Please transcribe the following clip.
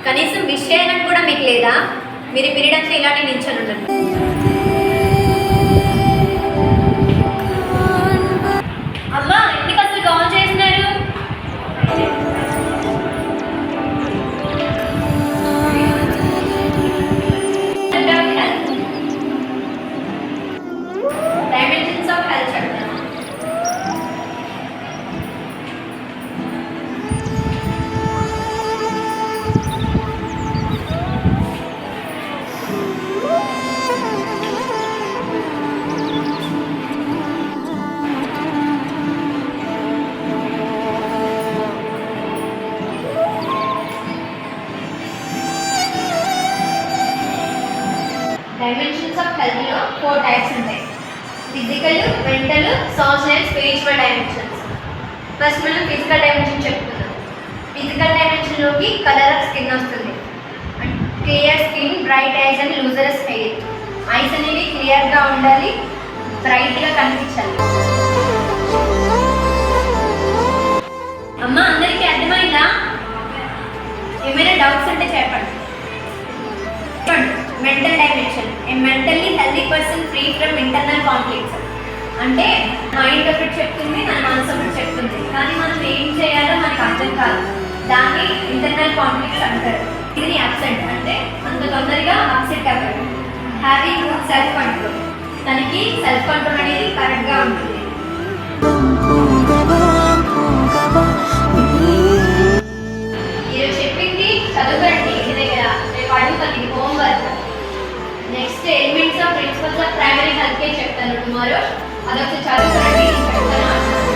కనీసం విష్ చేయడానికి కూడా మీకు లేదా? మీరు పీరియడ్ అంతా ఇలానే నిల్చొని ఉండండి. అమ్మా ఎందుకు అసలు కాల్ చేస్తున్నారు? డైమెన్షన్స్ ఆఫ్ హెల్త్ చెప్తాను. డైమెన్షన్స్ ఆఫ్ హెల్త్లో 4 టైప్స్ ఉంటాయి. Physical, mental, social and spiritual dimensions. First మనం ఫిజికల్ డైమెన్షన్ చెప్పుకుందాం. ఫిజికల్ డైమెన్షన్లోకి కలర్ ఆఫ్ స్కిన్ వస్తుంది. Clear skin, bright eyes and lustrous hair. Eyes అనేవి క్లియర్గా ఉండాలి, బ్రైట్గా కనిపించాలి. అమ్మ అందరికీ అర్థమైందా? ఏమైనా డౌట్స్ ఉంటే చెప్పండి. Mental dimension. A mentally healthy person free from internal conflicts. అంటే మైండ్ ఒకటి చెప్తుంది, మన మనసు ఒకటి చెప్తుంది, కానీ మనం ఏం చేయాలో మనకు అర్థం కాదు. దాన్ని ఇంటర్నల్ కాన్ఫ్లిక్ట్స్ అంటారు. ఇది అప్సెట్ అంటే అంత తొందరగా అప్సెట్ అవ్వదు. Having good self control. తనకి సెల్ఫ్ కంట్రోల్ అనేది కరెక్ట్గా ఉంటుంది. ఈరోజు చెప్పింది చదువుకోండి ఇంటి దగ్గర. రేపు అడుగుతాను homework. Next elements of principles of primary health care చెప్తాను టుమారో. అదొకటి చదువుకోండి, చెప్తాను.